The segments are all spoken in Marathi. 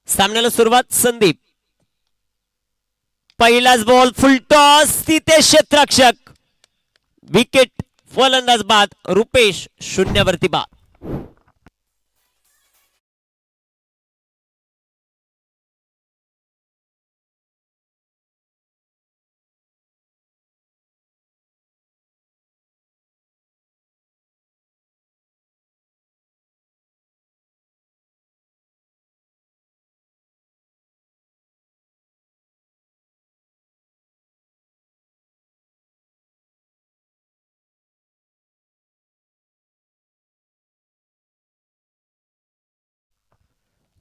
सामन्याला सुरुवात. संदीप पहिलाच बॉल फुल टॉस, तिथे क्षेत्ररक्षक विकेट. फलंदाज बाद. रुपेश 0 वरती बाद.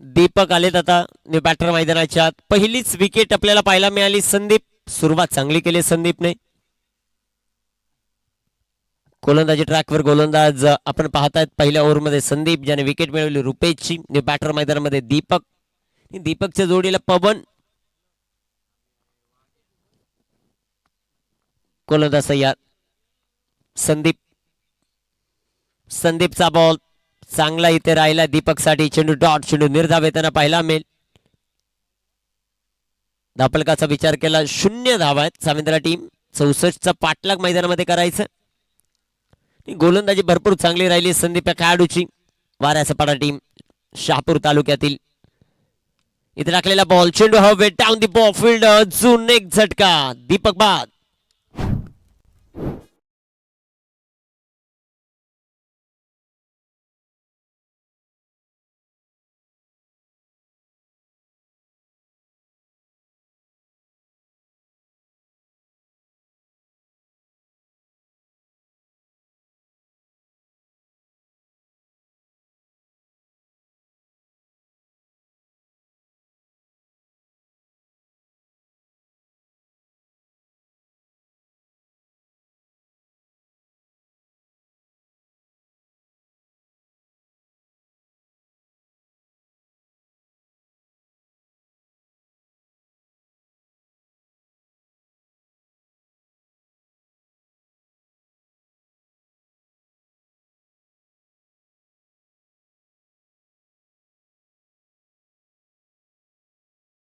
दीपक आलेत आता न्यू बॅटर मैदानाच्या आत. पहिलीच विकेट आपल्याला पाहायला मिळाली. संदीप सुरुवात चांगली केली संदीपने. गोलंदाजी ट्रॅकवर गोलंदाज आपण पाहतायत. पहिल्या ओव्हरमध्ये संदीप ज्याने विकेट मिळवली रुपेशची. न्यू बॅटर मैदानामध्ये दीपक. दीपकच्या जोडीला पवन. गोलंदाज तयार. संदीप. संदीपचा बॉल चांगला इथे राहिला दीपकसाठी. चेंडू डॉट. चेंडू निर्धाव येताना पाहायला मिळेल. धापलकाचा विचार केला. 0 धावा आहेत सामिंद्रा टीम. 64चा पाठलाग मैदानामध्ये करायचं. गोलंदाजी भरपूर चांगली राहिली संदीप या खेळाडूची. वाऱ्यासपाडा टीम शहापूर तालुक्यातील. इथे टाकलेला बॉल. चेंडू हवे डाऊन दी बॉल फील्ड. अजून एक झटका. दीपक बाद.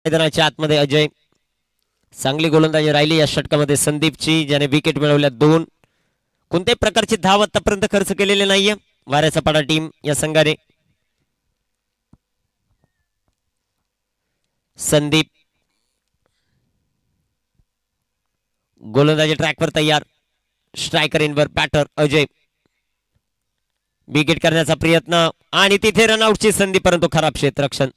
मैदानाच्या आतमध्ये अजय. चांगली गोलंदाजी राहिली या षटकामध्ये संदीपची ज्याने विकेट मिळवल्या 2. कोणत्याही प्रकारची धाव आतापर्यंत खर्च केलेले नाहीये वाऱ्यासपाडा टीम या संघाने. संदीप गोलंदाजी ट्रॅकवर तयार. स्ट्रायकर इनवर बॅटर अजय. विकेट करण्याचा प्रयत्न आणि तिथे रनआउटची संधी परंतु खराब क्षेत्ररक्षण.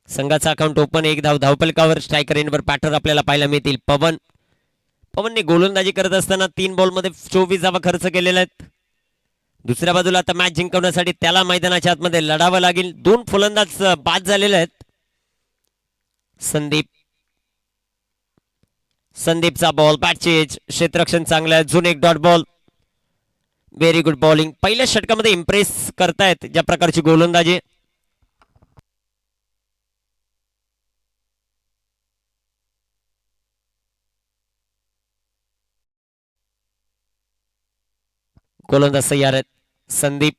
संघाचा अकाउंट ओपन. 1 धाव धावपलकावर. स्ट्रायकर इनवर बॅटर आपल्याला पाहायला मिळतील पवन. पवनने गोलंदाजी करत असताना 3 बॉलमध्ये 24 धावा खर्च केलेल्या आहेत. दुसऱ्या बाजूला आता मॅच जिंकवण्यासाठी त्याला मैदानाच्या आतमध्ये लढावं लागेल. 2 फलंदाज बाद झालेले आहेत. संदीप. संदीपचा बॉल बॅटचेज. क्षेत्ररक्षण चांगलं आहे. अजून एक dot ball. Very good bowling. पहिल्या षटकामध्ये इम्प्रेस करतायत ज्या प्रकारची गोलंदाजी. गोलंदाज तयार आहेत. संदीप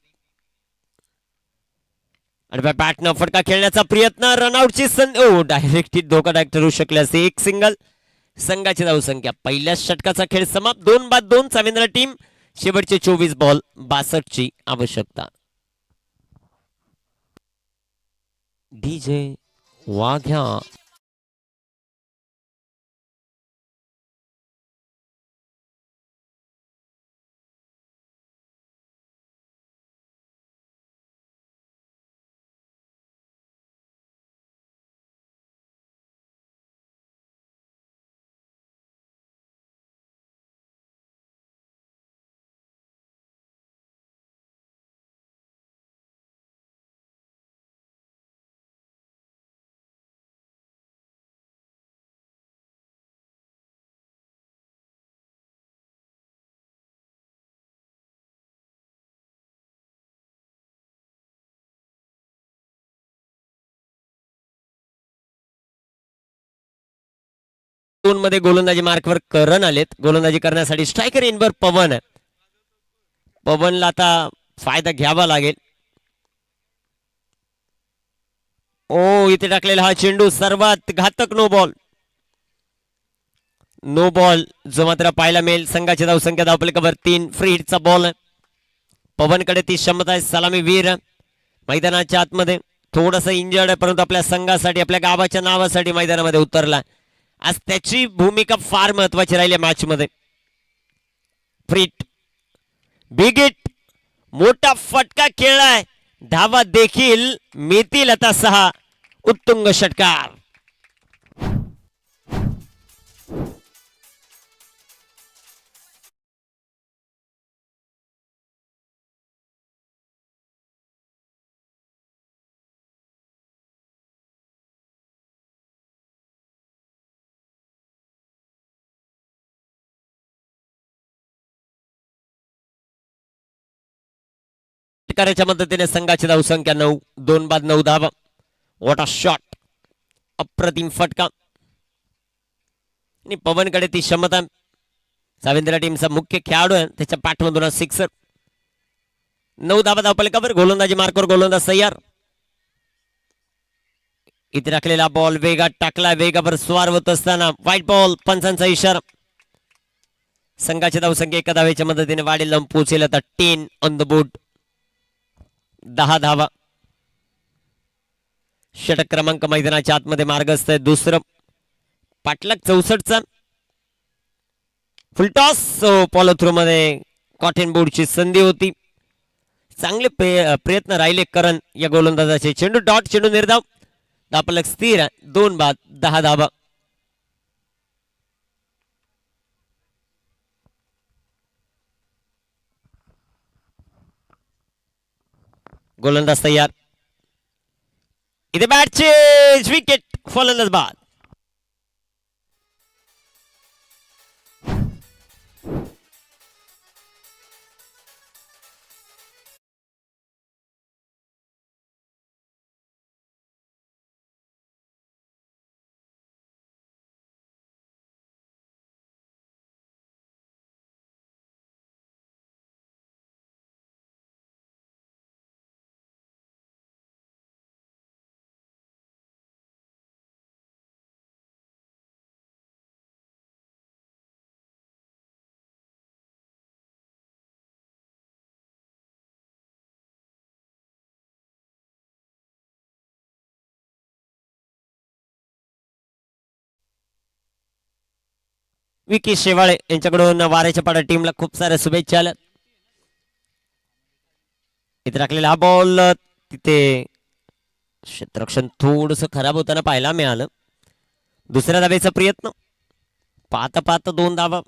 आणि बॅटनं फटका खेळण्याचा प्रयत्न. रनआउटची संधी. ओ डायरेक्ट धोकादायक ठरू शकले असते. 1 सिंगल. संघाची धावसंख्या पहिल्या षटकाचा खेळ समाप्त. 2 बाद 2 सामिंद्रा टीम. शेवटचे 24 बॉल 62 ची आवश्यकता. डीजे वाघ्या. मध्ये गोलंदाजी मार्कवर रन आलेत. गोलंदाजी करण्यासाठी स्ट्रायकर इनवर पवन. पवनला आता फायदा घ्यावा लागेल. ओ इथे टाकलेला हा चेंडू सर्वात घातक नो बॉल जो मात्र पाहायला मिळेल. संघाची धावसंख्या धावपलकावर 3. Free हिटचा ball. पवनकडे ती क्षमता आहे. सलामी वीर मैदानाच्या आतमध्ये थोडस इंजर्ड आहे, परंतु आपल्या संघासाठी आपल्या गावाच्या नावासाठी मैदानामध्ये उतरला. आज त्याची भूमिका फार महत्वाची राहिली मॅच मध्ये. फ्रीट बिग हिट मोठा फटका खेळलाय. धावा देखील मिळतील आता 6. उत्तुंग षटकार. षटकाराच्या मदतीने संघाची धावसंख्या 9. 2 बाद 9 धावा. What a shot. अप्रतिम फटका. आणि पवनकडे ती क्षमता. साविंद्रा टीमचा मुख्य खेळाडू आहे, त्याच्या पाठमधून सिक्सर. 9 धावा धावपलकावर. गोलंदाजी मार्कवर गोलंदाज तयार. इथे राखलेला बॉल वेगात टाकला. वेगावर स्वार होत असताना व्हाईट बॉल. पंचांचा इशारा. संघाची धावसंख्या एका धावेच्या मदतीने वाढेल. लावून पोहोचेल आता 10 ऑन द बोर्ड. 10 धावा. षटक क्रमांक मैदानाच्या आतमध्ये मार्गस्थ आहे. दुसरं पाटलाग 64चा फुलटॉस. फॉलो थ्रू मध्ये कॉटन बोर्डची संधी होती. चांगले प्रयत्न राहिले करण या गोलंदाजाचे. चेंडू डॉट. चेंडू निर्धाव. धापलक स्थिर. 2 बाद 10 धावा. गोलंदाज तयार. इथे बॅटचे विकेट. फलंदाज बाद. विकी शेवाळे यांच्याकडून वाऱ्याच्या पाड्या टीमला खूप साऱ्या शुभेच्छा आल्या. इथे राखलेला हा बॉल. तिथे क्षेत्ररक्षण थोडस खराब होताना पाहायला मिळालं. दुसऱ्या धावेचा प्रयत्न. पाहता पाहता 2 धावा.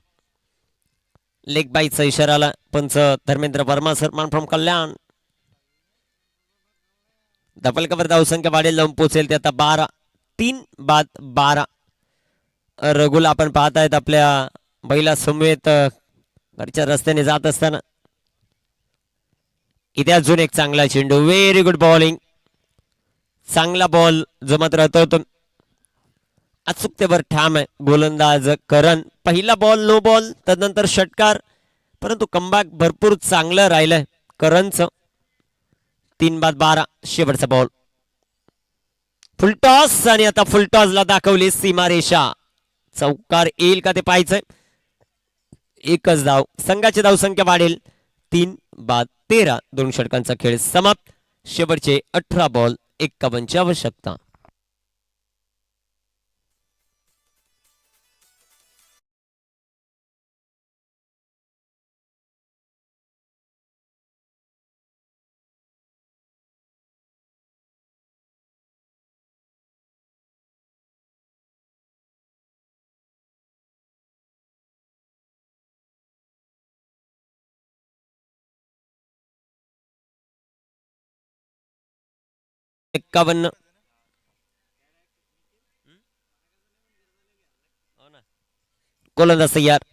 लेग बाईचा इशारा आला. पंच धर्मेंद्र वर्मा सरमान फ्रॉम कल्याण. धपलकावर धावसंख्या वाढेल. लावून पोहोचेल ते आता 12. 3 बाद 12. रघुला आपण पाहतायत आपल्या बैला समवेत घरच्या रस्त्याने जात असताना. इथे अजून एक चांगला चेंडू. Very good bowling. चांगला बॉल जो मात्र होतो अचूकतेवर ठाम आहे गोलंदाज करण. पहिला बॉल नो बॉल, तदनंतर षटकार, परंतु कमबॅक भरपूर चांगलं राहिलंय करणचं. 3 बाद 12. शेवटचा बॉल. फुलटॉस. आणि आता फुलटॉसला दाखवली सीमारेषा. चौकार येईल का ते पाहायचंय. एकच धाव. संघाची धावसंख्या वाढेल. 3 बाद 13. 2 षटकांचा खेळ समाप्त. शेवटचे 18 बॉल 51ची आवश्यकता. एक्कावन्न. गोलंदाज तयार.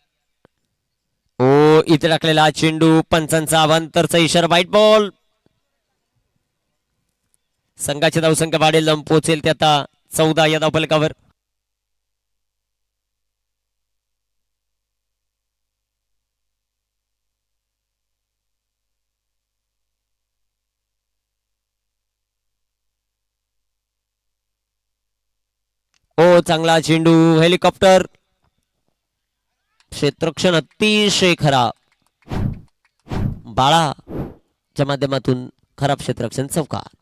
ओ इथे टाकलेला चेंडू. पंचांचा अवांतरचा इशारा. White ball. संघाची धावसंख्या वाढेल. लांब पोहोचेल ते आता 14 या धावफलकावर. ओ चांगला चेंडू, हेलिकॉप्टर, क्षेत्ररक्षण अतिशय खराब. बाळाच्या माध्यमातून खराब क्षेत्ररक्षण, चौकार.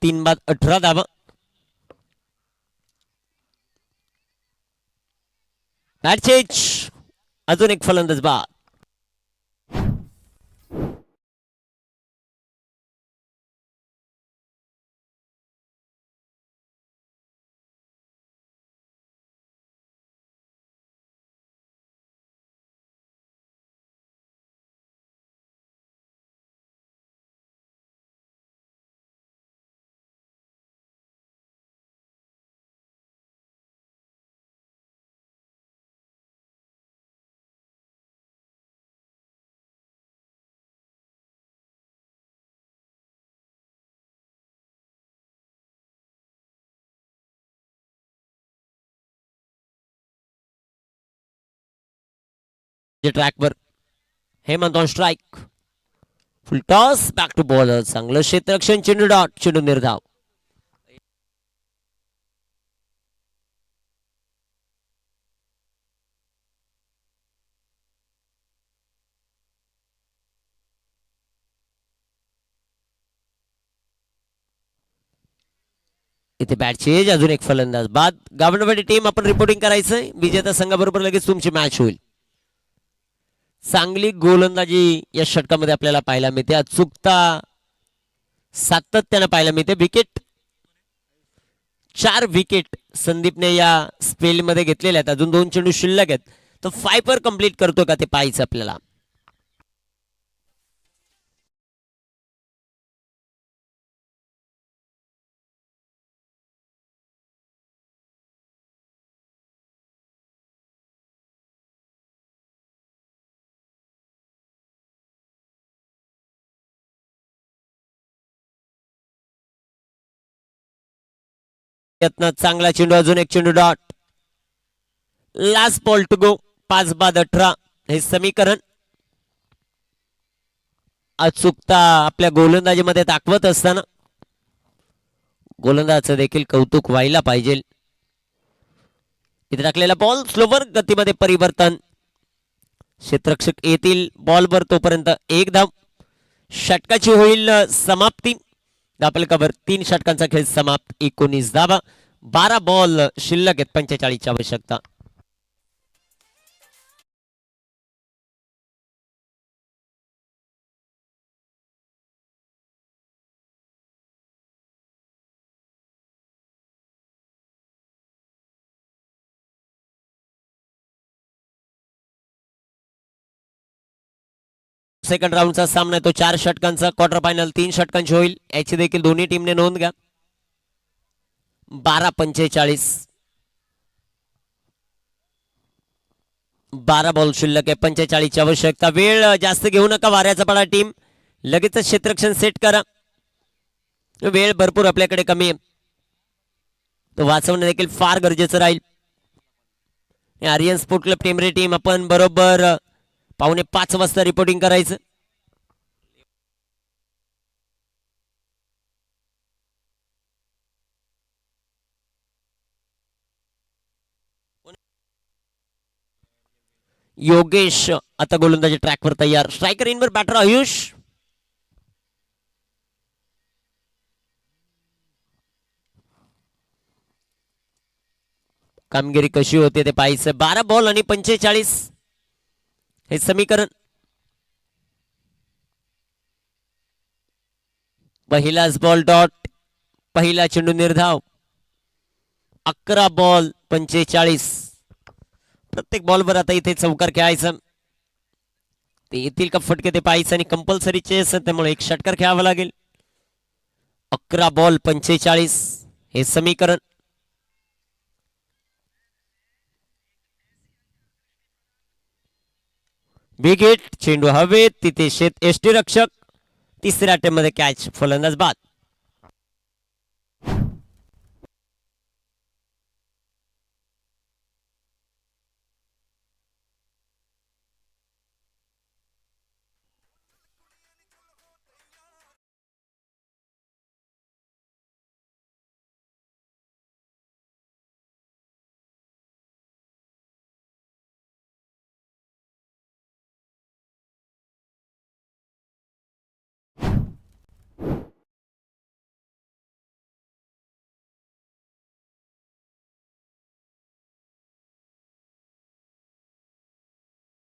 तीन बाद 18 धावा. बॅट चेंज, अजून एक फलंदाज बाद. ट्रॅकवर Hemant on strike, full toss, back to bowler, चांगलं क्षेत्ररक्षण, चेंडू डॉट, चेंडू निर्धाव. इथे बॅट चेंज, अजून एक फलंदाज बाद. गावंडवाडी टीम आपण रिपोर्टिंग करायचंय, विजेता संघाबरोबर लगेच तुमची मॅच होईल. चांगली गोलंदाजी या षटकामध्ये आपल्याला पाहायला मिळते, अचूकता सातत्यानं पाहायला मिळते. विकेट, 4 विकेट संदीपने या स्पेल मध्ये घेतलेल्या आहेत. अजून 2 चेंडू शिल्लक आहेत, तर 5 वर कंप्लीट करतो का ते पाहायचं आपल्याला. चांगला चेंडू, अजून एक चेंडू dot, last ball to go. 5 बाद 18 हे समीकरण अचूकता आपल्या गोलंदाजीमध्ये दाखवत असताना गोलंदाजाचं देखील कौतुक व्हायला पाहिजे. इथे टाकलेला बॉल, स्लोवर गतीमध्ये परिवर्तन, क्षेत्ररक्षक येतील बॉलवर, तोपर्यंत 1 धाव. षटकाची होईल समाप्ती. धापलकावर 3 षटकांचा खेळ समाप्त, 19 धावा. 12 बॉल शिल्लक आहेत, 45 ची आवश्यकता. सेकंड राऊंडचा सामना आहे तो 4 षटकांचा. क्वार्टर फायनल 3 षटकांची होईल, याची देखील दोन्ही टीमने नोंद घ्या. 12:45, 12 बॉल शिल्लक आहे, 45 ची आवश्यकता. वेळ जास्त घेऊ नका, वाऱ्याचा पाडा टीम लगेच क्षेत्ररक्षण सेट करा. वेळ भरपूर आपल्याकडे कमी आहे, तो वाचवणं देखील फार गरजेचं राहील. Aryan sport club Temre team आपण बरोबर 4:45 वाजता रिपोर्टिंग करायचं. योगेश आता गोलंदाजी ट्रॅकवर तयार. स्ट्रायकर इनवर, बॅटर आयुष. कामगिरी कशी होते ते पाहायचं. 12 बॉल आणि 45 हे समीकरण. पहिलाच बॉल डॉट, पहिला चेंडू निर्धाव. 11 बॉल 45. प्रत्येक बॉलवर आता इथे चौकार खेळायचं. ते येतील का फटके ते पाहायचं, आणि कंपल्सरी चेस त्यामुळे एक षटकार खेळावा लागेल. 11 बॉल 45 हे समीकरण. विकेट, चेंडू हवेत, तिथे शेत एष्टी रक्षक. तिसऱ्या अटेम्प्ट मध्ये कॅच, फलंदाज बाद.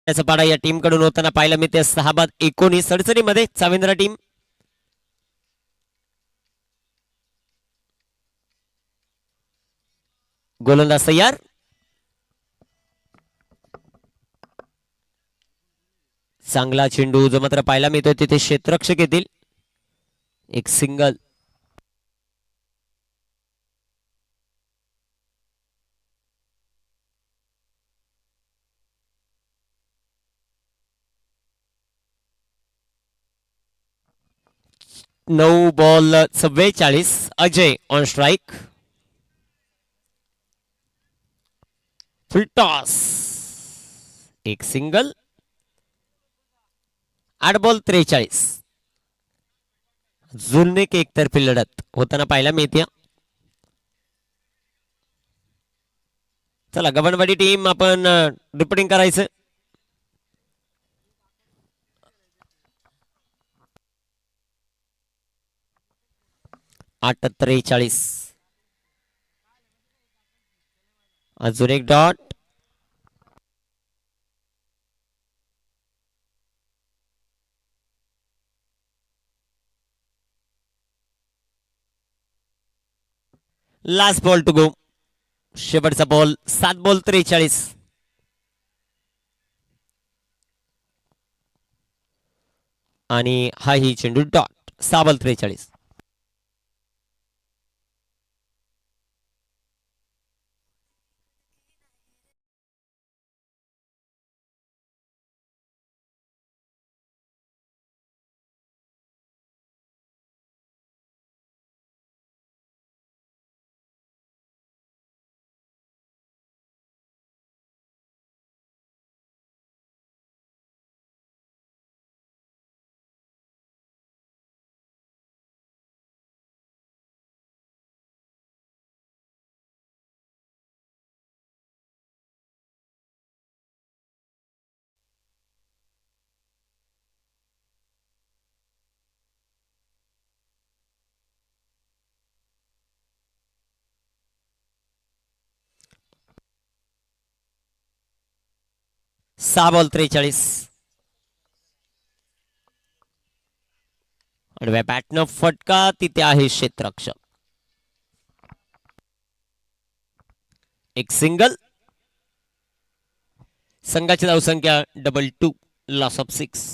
त्याचा पाडा या टीम कडून होताना पाहायला मिळते 6-19 अडचणीमध्ये चाविंद्रा टीम. गोलंदाज तयार. चांगला चेंडू जो मात्र पाहायला मिळतो तिथे क्षेत्ररक्षक येतील. एक सिंगल. नऊ ball 44. Ajay on strike. Full toss. एक सिंगल. 8 बॉल 43. अजून एक एकतर्फी लढत होताना पाहायला मिळते. चला गव्हर्नवाडी टीम आपण रिपोर्टिंग करायचं. आठ 43. अजून एक dot. Last ball to go. शेवटचा बॉल. 7 बॉल 43. आणि हा ही चेंडू डॉट. 6 बॉल 43. सहा बॉल 43. आडव्या बॅटनं फटका. तिथे आहे क्षेत्ररक्षक. एक सिंगल. संघाची धावसंख्या 2-2. Loss of 6.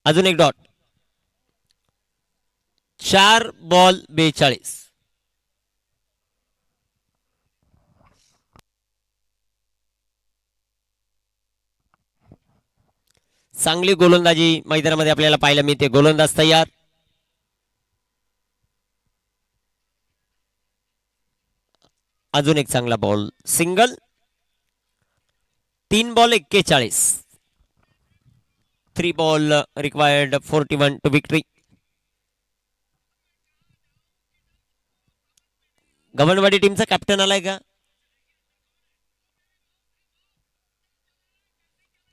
अजून एक डॉट. 4 बॉल 42. चांगली गोलंदाजी मैदानामध्ये आपल्याला पाहायला मिळते. गोलंदाज तयार. अजून एक चांगला ball. Single. 3 ball 41. 3 ball required 41 to victory. गव्हर्नवाडी टीमचा कॅप्टन आलाय का?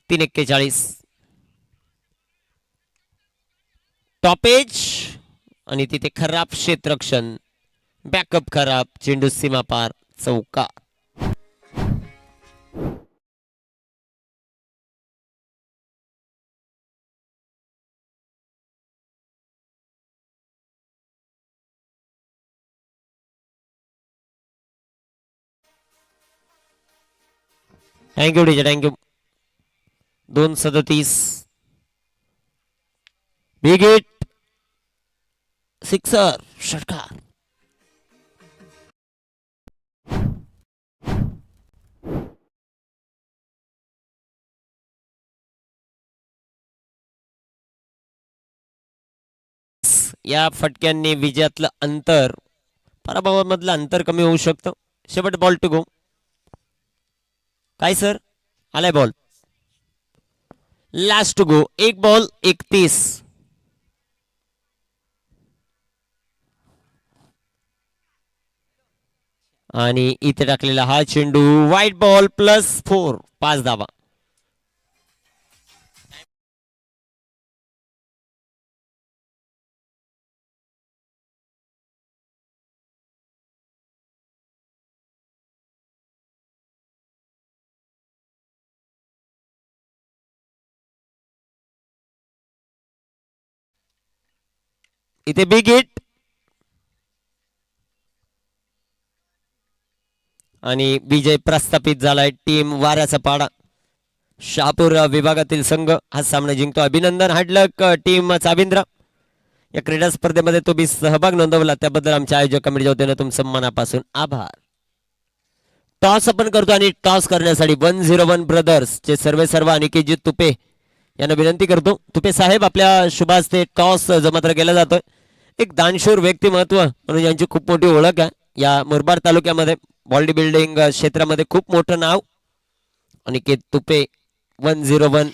3-41. टॉपेज आणि तिथे खराब क्षेत्ररक्षण. बॅकअप खराब. चेंडू सीमा पार. चौका. Thank you teacher. Thank you. 2-37. Big hit. Sixer. षटकार. या फटक्यांनी विजयातलं अंतर पराभवामधलं अंतर कमी होऊ शकतं. शेवट बॉल टू गो. काय सर? आलाय ball. Last to go. 1 ball 31. आणि इथे टाकलेला हा चेंडू व्हाईट बॉल +4. 5 धावा. इथे बिग हिट आणि विजय प्रस्थापित झालाय. टीम वाऱ्याचा पाडा शहापूर विभागातील संघ हा सामना जिंकतो. अभिनंदन. हार्डलक टीम चाबिंद्र. या क्रीडा स्पर्धेमध्ये तुम्ही सहभाग नोंदवला त्याबद्दल आमच्या आयोजक कमिटीच्या वतीने तुमचं मनापासून आभार. टॉस आपण करतो आणि टॉस करण्यासाठी 101 ब्रदर्स चे सर्व अनिकेतजी तुपे यांना विनंती करतो. तुपे साहेब आपल्या शुभास्ते टॉस जो मात्र केला जातोय. एक दानशूर व्यक्तिमत्व म्हणून यांची खूप मोठी ओळख आहे. या मुरबाड तालुक्यामध्ये बॉडी बिल्डिंग क्षेत्रामध्ये खूप मोठं नाव. अनिकेत तुपे 101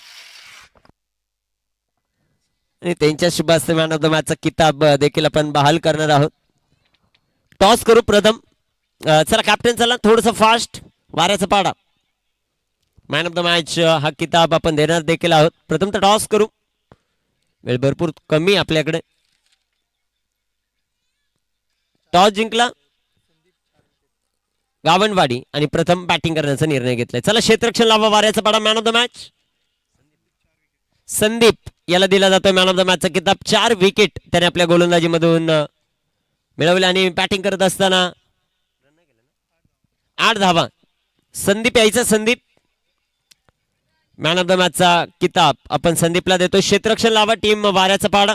आणि त्यांच्या शुभास्ते मॅन ऑफ द मॅचचा किताब देखील आपण बहाल करणार आहोत. टॉस करू प्रथम. चला कॅप्टन चला थोडस फास्ट. वाऱ्याचा पाडा मॅन ऑफ द मॅच हा किताब आपण देणार देखील आहोत. प्रथम तर टॉस करू. वेळ भरपूर कमी आपल्याकडे. टॉस जिंकला गावणवाडी आणि प्रथम बॅटिंग करण्याचा निर्णय घेतलाय. चला क्षेत्ररक्षण लावा. वाऱ्याचा पाडा man of the match Sandeep याला दिला जातोय मॅन ऑफ द मॅचचा किताब. 4 विकेट त्याने आपल्या गोलंदाजीमधून मिळवल्या आणि बॅटिंग करत असताना 8 धावा. संदीप यायचा. संदीप मॅन ऑफ द मॅचचा किताब आपण संदीपला देतो. क्षेत्ररक्षण लावा टीम वाऱ्याचा पाडा.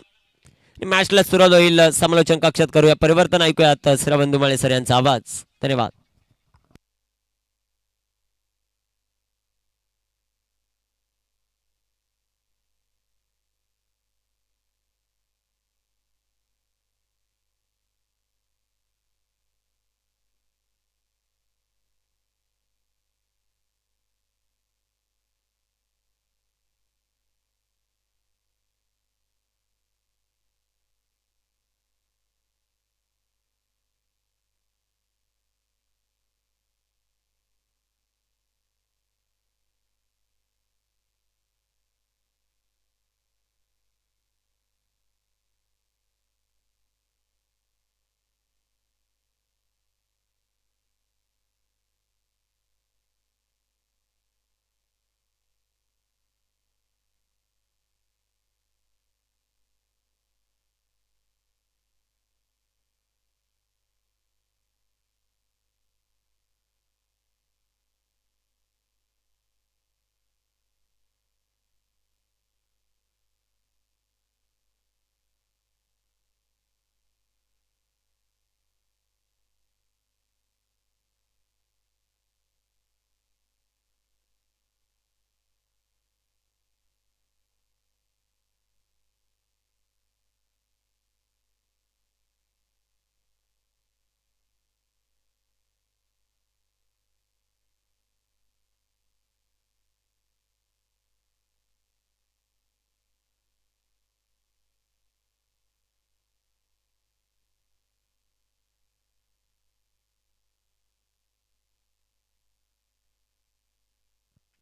मॅचला सुरुवात होईल. समालोचन कक्षात करूया परिवर्तन. ऐकूयात श्रवण धुमाळे सर यांचा आवाज. धन्यवाद.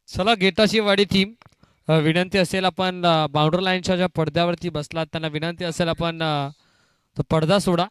चला गेटाची वाडी टीम विनंती असेल आपण बाउंड्री लाईनच्या ज्या पडद्यावरती बसलात त्यांना विनंती असेल आपण तो पडदा सोडा.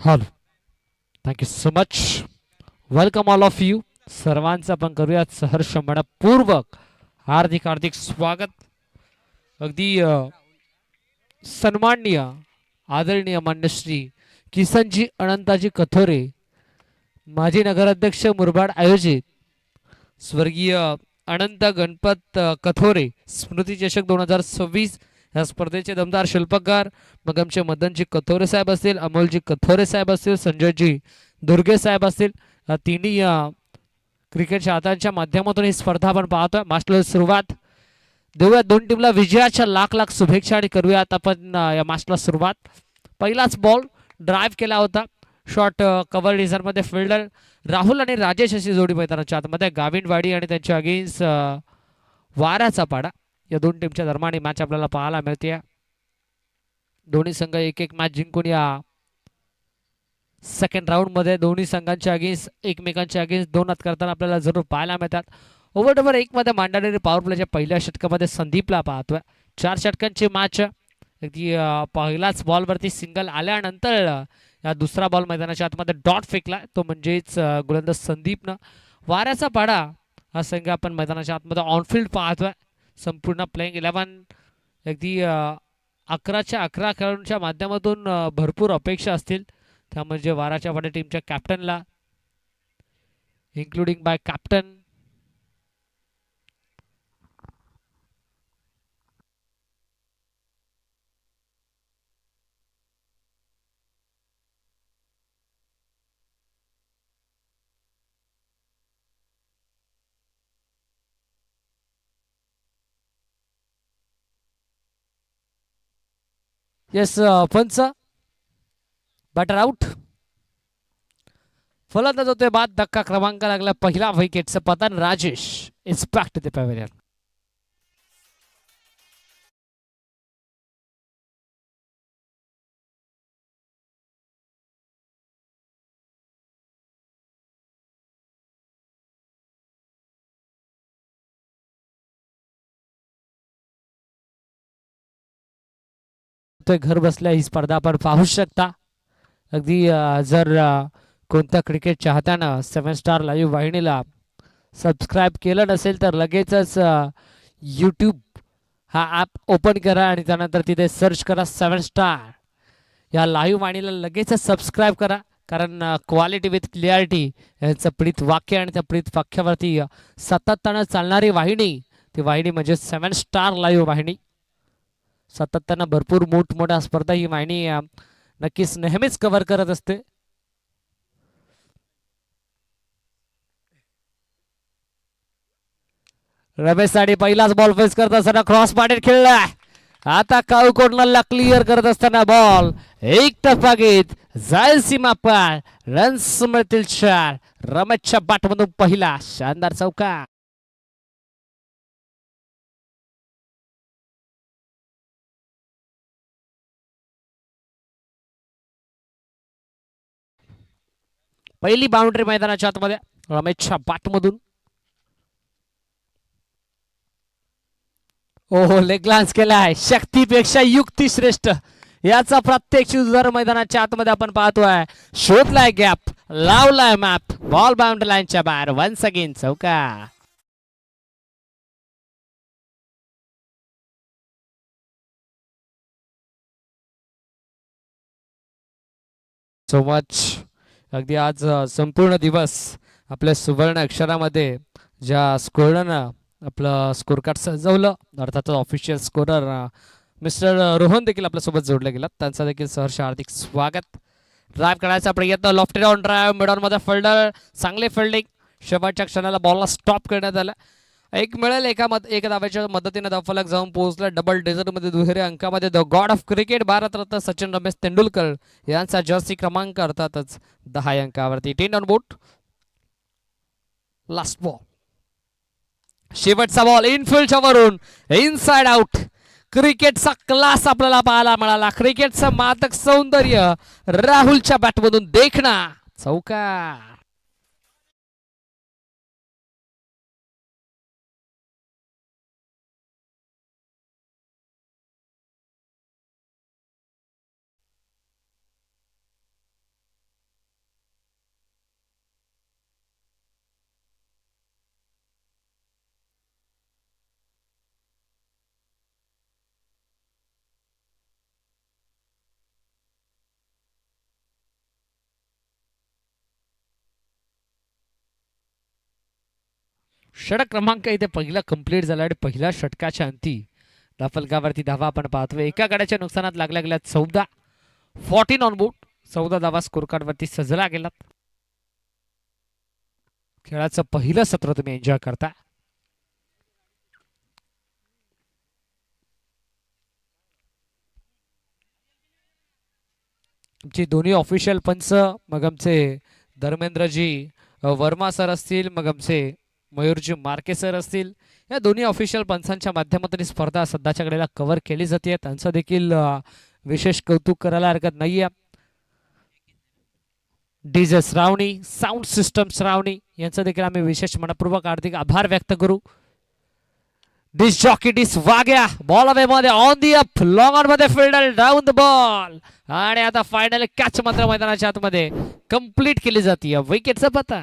Hello. Thank you so much. Welcome all of you सर्वांचं आपण करूयात सहर्ष मनपूर्वक हार्दिक हार्दिक स्वागत. अगदी सन्माननीय आदरणीय मान्य श्री किसनजी अनंताजी कथोरे, माजी नगराध्यक्ष मुरबाड आयोजित स्वर्गीय अनंत गणपत कथोरे स्मृती चषक 2026 या स्पर्धेचे दमदार शिल्पकार मग आमचे मदनजी कथोरे साहेब असतील, अमोलजी कथोरे साहेब असतील, संजयजी दुर्गे साहेब असतील. तिन्ही क्रिकेट चाहत्यांच्या माध्यमातून ही स्पर्धा आपण पाहतोय. मास्टर सुरुवात देऊया दोन टीमला विजयाच्या लाख लाख शुभेच्छा आणि करूयात आपण या मॅचला सुरुवात. पहिलाच बॉल ड्राईव्ह केला होता. शॉट कव्हर डिझाईनमध्ये फिल्डर राहुल आणि राजेश अशी जोडी मैदानाच्या आतमध्ये. गाविंडवाडी आणि त्यांच्या अगेन्स्ट वाऱ्याचा पाडा या दोन टीमच्या दरम्यान ही मॅच आपल्याला पाहायला मिळते. दोन्ही संघ एक एक मॅच जिंकून या सेकंड राऊंड मध्ये दोन्ही संघांच्या अगेन्स्ट एकमेकांच्या अगेन्स्ट दोन हात करताना आपल्याला जरूर पाहायला मिळतात. ओव्हर नंबर 1 मध्ये मांडलेली पॉवर प्लेच्या पहिल्या षटकामध्ये संदीपला पाहतोय. 4 षटकांची मॅच. अगदी पहिलाच बॉलवरती सिंगल आल्यानंतर या दुसरा बॉल मैदानाच्या आतमध्ये डॉट फेकला, तो म्हणजेच गोलंदाज संदीपनं. वाऱ्याचा पाडा हा संघ आपण मैदानाच्या आतमध्ये ऑनफिल्ड पाहतोय. संपूर्ण प्लेइंग 11 अगदी 11च्या 11 खेळाडूंच्या माध्यमातून भरपूर अपेक्षा असतील. त्या म्हणजे वाराच्या पाड्या टीमच्या कॅप्टनला इन्क्लुडिंग बाय कॅप्टन येस पंच बॅटर आउट. फलंदाज होते बाद. धक्का क्रमांक लागला पहिला विकेटचं पतन. Rajesh is back to the pavilion. घर बसल्या ही स्पर्धा आपण पाहू शकता. अगदी जर कोणत्या क्रिकेट चाहत्यानं 7 स्टार लाईव्ह वाहिनीला सबस्क्राईब केलं नसेल तर लगेचच यूट्यूब हा ॲप ओपन करा आणि त्यानंतर तिथे सर्च करा 7 स्टार या लाईव्ह वाहिनीला लगेचच सबस्क्राईब करा. कारण क्वालिटी विथ क्लिअरिटी यांचं प्रीत वाक्य आणि त्या प्रीत वाक्यावरती सातत्यानं चालणारी वाहिनी ती वाहिनी म्हणजे 7 स्टार लाईव्ह वाहिनी. सातत्यानं भरपूर मोठमोठ्या स्पर्धा ही वाहिनी नक्कीच नेहमीच कव्हर करत असते. रमेश साडी पहिलाच बॉल फेस करत असताना क्रॉस पाडेत खेळलाय. आता काऊ कोर्नरला क्लिअर करत असताना बॉल एक टप्पा घेत जाईल सीमा पार. रन्स मिळतील 4. रमेशच्या बॅटमधून पहिला शानदार चौका. पहिली बाउंड्री मैदानाच्या आतमध्ये रमेशच्या बॅटमधून. ओहो लेग ग्लान्स केलाय. शक्तीपेक्षा युक्ती श्रेष्ठ याचा प्रत्येक उदाहरण मैदानाच्या आतमध्ये आपण पाहतोय. शोधलाय गॅप, लावलाय मॅप. बॉल बाउंड्री लाईनच्या बाहेर. वन्स अगेन चौका. So much. अगदी आज संपूर्ण दिवस आपल्या सुवर्ण अक्षरामध्ये ज्या स्कोररनं आपलं स्कोर कार्ड सजवलं, अर्थातच ऑफिशियल स्कोरर मिस्टर रोहन देखील आपल्यासोबत जोडले गेलात. त्यांचा देखील सहर्ष हार्दिक स्वागत. ड्राईव्ह करायचा प्रयत्न. Lofted on drive. मिडॉनमध्ये फिल्डर चांगले फिल्डिंग. शेवटच्या क्षणाला बॉलला स्टॉप करण्यात आला. एक मिळेल एक धावेच्या मदतीने धावफलक जाऊन पोहोचला. डबल डेझर्टमध्ये दुहेरी अंकामध्ये the god of cricket Bharat Ratna Sachin Ramesh Tendulkar यांचा जर्सी क्रमांक अर्थातच 10 अंकावरती. 10 ऑन बोट. Last ball. शेवटचा बॉल इनफिल्डच्या वरून इनसाइड आउट. क्रिकेटचा क्लास आपल्याला पाहायला मिळाला. क्रिकेटचं मादक सौंदर्य राहुलच्या बॅटमधून देखणा चौका. षटक क्रमांक इथे पहिला कंप्लीट झाला आणि पहिल्या षटकाच्या अंती धावफलकावरती धावा आपण पाहतोय. एका गड्याच्या नुकसानात लागल्या गेल्या 14 ऑन बोर्ड. 14 धावा स्कोर कार्ड वरती सजला गेला. खेळाचं पहिलं सत्र तुम्ही एन्जॉय करता. आमची दोन्ही ऑफिशियल पंच, मग आमचे धर्मेंद्रजी वर्मा सर असतील, मग आमचे मयूरजी मार्के सर असतील, या दोन्ही ऑफिशियल पंचांच्या माध्यमातून ही स्पर्धा सध्याच्या घडीला कव्हर केली जाते. त्यांचं देखील विशेष कौतुक करायला हरकत नाहीये. डीजे श्रावणी, साऊंड सिस्टम श्रावणी यांचं देखील आम्ही विशेष मनपूर्वक हार्दिक आभार व्यक्त करू. डिस जॉकी डिस वाग्या बॉल अवे मध्ये on the up long on मध्ये फिल्डर डाऊन द बॉल आणि आता फायनल कॅच मात्र मैदानाच्या आतमध्ये कंप्लीट केली जाते. विकेटचा पत्ता.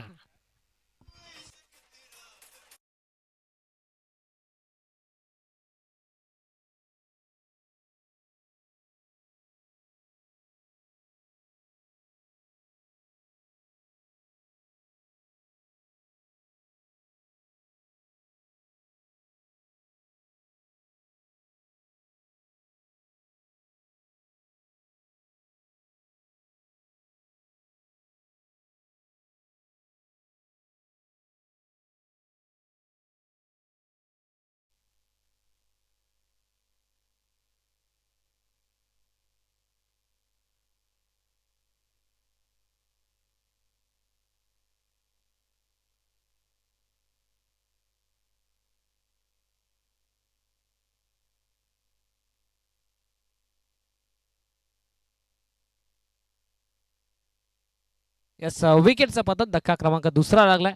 यस, विकेटचा पतन. धक्का क्रमांक दुसरा लागलाय.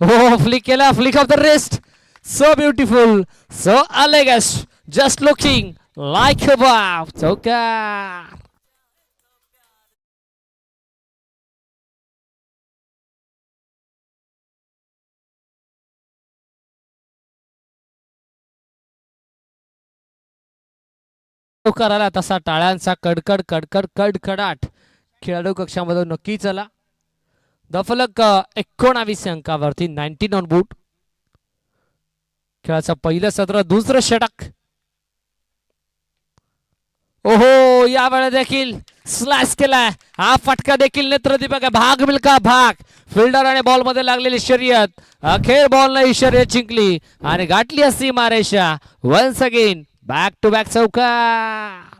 हो, फ्लिक केला. Flick of the wrist. So beautiful, so elegant, just looking like a wow. चौकार. चौकार आला तसा टाळ्यांचा कडकड कडकड कडकडाट खेळाडू कक्षामधून नक्कीच आला. दफलक 19 अंकावरती 19 ऑन बूट. खेळाचं पहिलं सत्र, दुसरं षटक. ओहो, यावेळेस देखील स्लॅश केलाय. हा फटका देखील नेत्रदीपक. भाग मिल्का भाग. फिल्डर आणि बॉल मध्ये लागलेली शर्यत, अखेर बॉल नाही शर्यत जिंकली आणि गाठली असती मारेशा. Once again back to back चौकार.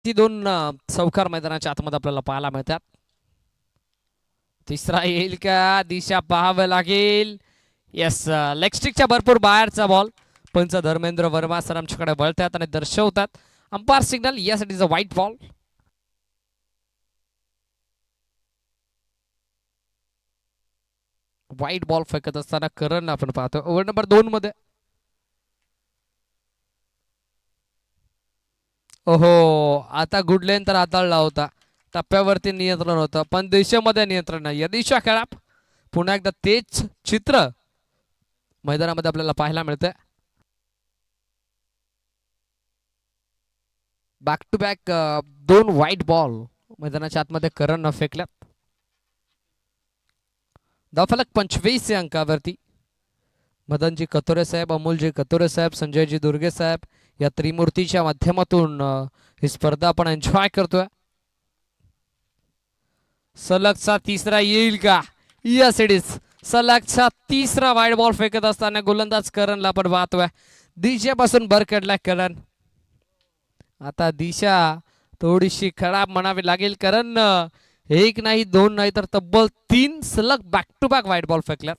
ती दोन चौकार मैदानाच्या आतमध्ये आपल्याला पाहायला मिळतात. तिसरा येईल का? दिशा पाहावं लागेल. येस, लेग स्टिकच्या भरपूर बाहेरचा बॉल. पंच धर्मेंद्र वर्मा सर आमच्याकडे वळतात आणि दर्शवतात. Umpire signal, yes it is a white ball. White ball फेकत असताना करण आपण पाहतो ओव्हर नंबर 2 मध्ये. ओहो, आता गुडलेन तर हाताळला होता. टप्प्यावरती नियंत्रण होतं पण दिशेमध्ये नियंत्रण नाही. दिशा खेळा. पुन्हा एकदा तेच चित्र मैदानामध्ये आपल्याला पाहायला मिळतंय. Back to back 2 white ball मैदानाच्या आतमध्ये करण फेकल्यात. धावफलक 25 अंकावरती. मदनजी कतोरे साहेब, अमोलजी कतोरे साहेब, संजयजी दुर्गे साहेब या त्रिमूर्तीच्या माध्यमातून ही स्पर्धा आपण एन्जॉय करतोय. सलगचा तिसरा येईल का? Yes it is. सलगचा तिसरा वाईड बॉल फेकत असताना गोलंदाज करणला आपण पाहतोय. दिशेपासून भरकडला करण. आता दिशा थोडीशी खराब म्हणावी लागेल कारण एक नाही, दोन नाही तर तब्बल 3 सलग back to back wide ball फेकल्यात.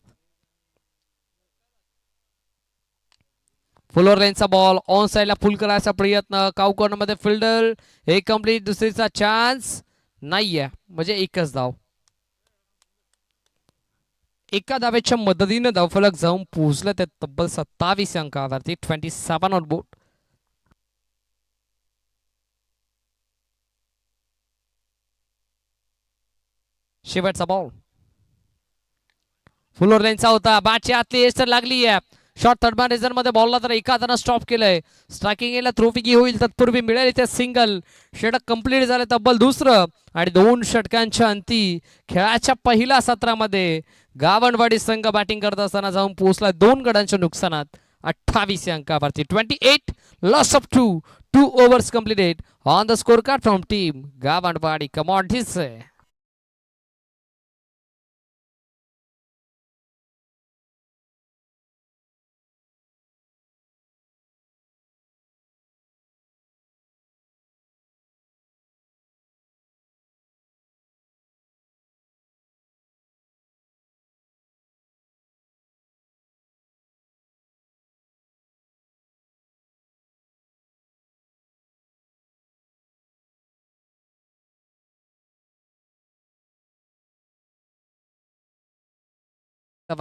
फुलर लाईनचा बॉल ऑन साइडला फुल करायचा प्रयत्न. काऊ कॉर्नर मध्ये फिल्डर. एक कंप्लीट, दुसरीचा चान्स नाहीये, म्हणजे एकच धाव. एका धावेच्या मदतीने धावफलक जाऊन पोहोचलं ते तब्बल 27 अंकावरती. 27 ऑन बोर्ड. शेवटचा बॉल फुलोर लाईनचा होता. बॅटची आतली एज तर लागली आहे. शॉर्ट थर्ड मॅन रिझन मध्ये बॉलला तर एका हातानं स्टॉप केलंय. स्ट्रायकिंग यायला थ्रोफिकी होईल तत्पूर्वी मिळेल इथे सिंगल. षटक कंप्लीट झाले तब्बल दुसरं आणि 2 षटकांच्या अंती खेळाच्या पहिल्या सत्रामध्ये गावणवाडी संघ बॅटिंग करत असताना जाऊन पोहोचला 2 गड्यांच्या नुकसानात 28 या अंकावरती. 28 loss of 2 overs completed on the scorecard from team गावणवाडी. Come on, this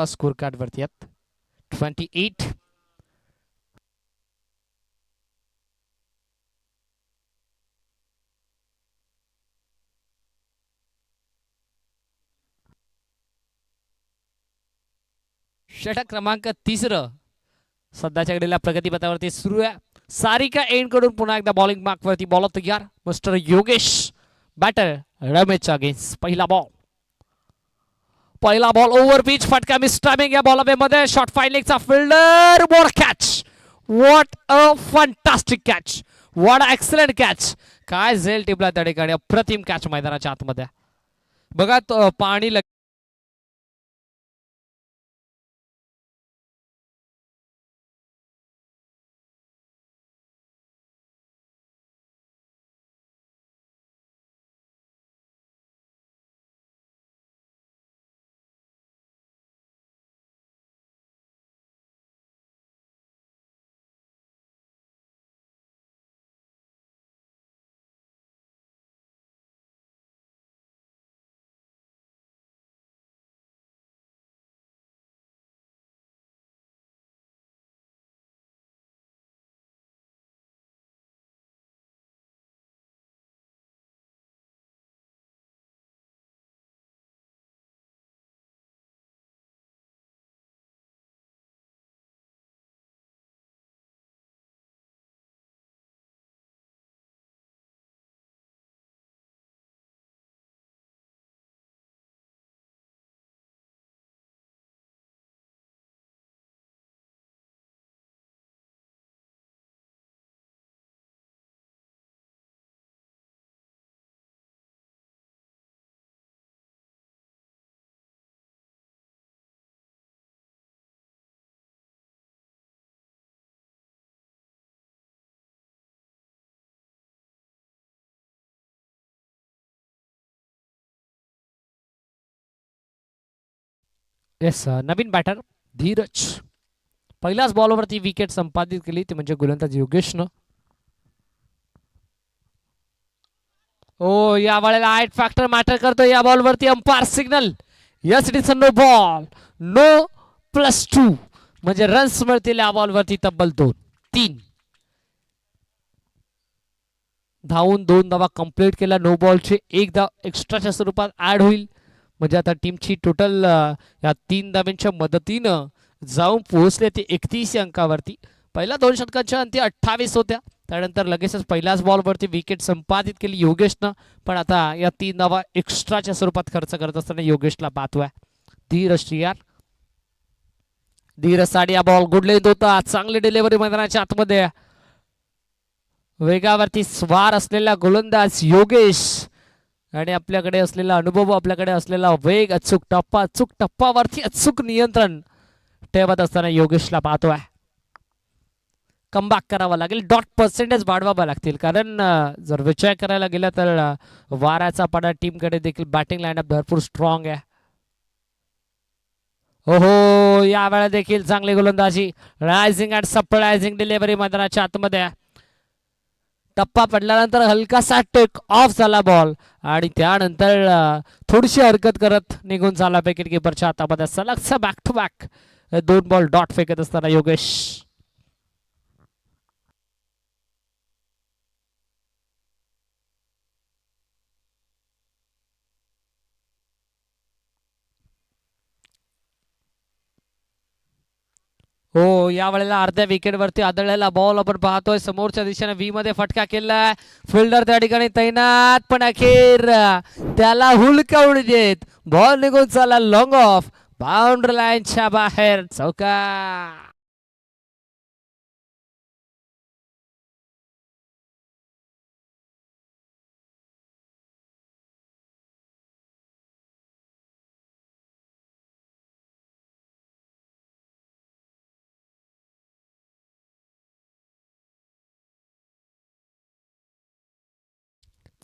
score card वरती आहेत 28. षटक क्रमांक 3 सध्याच्या घडीला प्रगतीपथावरती सुरू आहे. सारिका एंड कडून पुन्हा एकदा बॉलिंग मार्क वरती. बॉलर तयार मिस्टर योगेश. बॅटर रमेशच्या अगेन्स्ट. पहिला बॉल ओव्हर पिच. फटका मिस टायमिंग या बॉल मध्ये. शॉर्ट फाईन लेगचा fielder. More catch. What a fantastic catch. What a excellent catch. काय झेल टिपला त्या ठिकाणी. अप्रतिम कॅच मैदानाच्या आतमध्ये. बघा पाणी येस नवीन बॅटर धीरज. पहिल्याच बॉलवरती विकेट संपादित केली ती म्हणजे गोलंदाज योगेशनं. ओ या वेळेला हाईट फॅक्टर मॅटर करतो या बॉलवरती. Umpire signal. Yes it is no ball. No +2 म्हणजे रन्स मिळतील या बॉलवरती तब्बल 2-3 धावून 2 धावा कंप्लीट केला. नो बॉलचे 1 धाव एक्स्ट्राच्या स्वरूपात ऍड होईल म्हणजे आता टीमची टोटल या 3 धावांच्या मदतीनं जाऊन पोहोचले ते 31 अंकावरती. पहिल्या 2 षटकांच्या अंती 28 होत्या. त्यानंतर लगेचच पहिल्याच बॉलवरती विकेट संपादित केली योगेशनं. पण आता या 3 धावा एक्स्ट्राच्या स्वरूपात खर्च करत असताना योगेशला पाहतोय धीरज श्रीयार. धीरज साठी हा बॉल गुड लेंथ होता. चांगली डिलिव्हरी मैदानाच्या आतमध्ये. वेगावरती स्वार असलेला गोलंदाज योगेश आणि आपल्याकडे असलेला अनुभव, आपल्याकडे असलेला वेग, अचूक टप्पावरती अचूक नियंत्रण ठेवत असताना योगेशला पाहतोय. कमबॅक करावा लागेल. डॉट पर्सेंटेज वाढवावा लागतील कारण जर विचार करायला गेला तर वाऱ्याचा पडा टीमकडे देखील बॅटिंग लाईनअप भरपूर स्ट्रॉंग आहे. ओहो यावेळेला देखील चांगली गोलंदाजी. रायझिंग अँड सरप्रायझिंग डिलिव्हरी मैदानाच्या आतमध्ये. टप्पा पडल्यानंतर हलकासा टेक ऑफ झाला बॉल आणि त्यानंतर थोडीशी हरकत करत निघून झाला विकेट किपरच्या हातामध्ये. सलगचा back to back 2 ball dot फेकत असताना योगेश. हो, या वेळेला अर्ध्या विकेट वरती आदळलेला बॉल आपण पाहतोय समोरच्या दिशेने व्ही मध्ये फटका केलाय. फिल्डर त्या ठिकाणी तैनात, पण अखेर त्याला हुलकावून देत बॉल निघून चालला लॉंग ऑफ बाउंड्री लाईनच्या बाहेर चौका.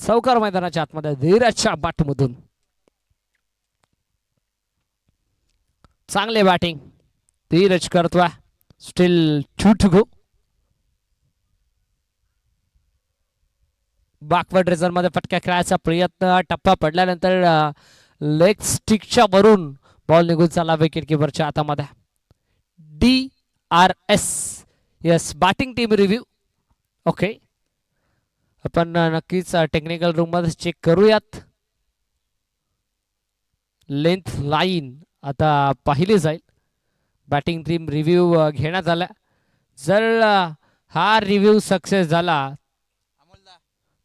चौकार मैदानाच्या आतमध्ये धीरजच्या बॅटमधून चांगले बॅटिंग धीरज करतोय. Steel 2 to go. Backward reserve मध्ये फटका खेळायचा प्रयत्न, टप्पा पडल्यानंतर लेग स्टिकच्या वरून बॉल निघून चालला विकेट किपरच्या हातामध्ये. DRS yes batting team review. Okay, आपण नक्कीच टेक्निकल रूम मध्ये चेक करूयात. लेंथ लाईन आता पाहिली जाईल. बॅटिंग टीम रिव्ह्यू घेण्यात आला. जर हा रिव्ह्यू सक्सेस झाला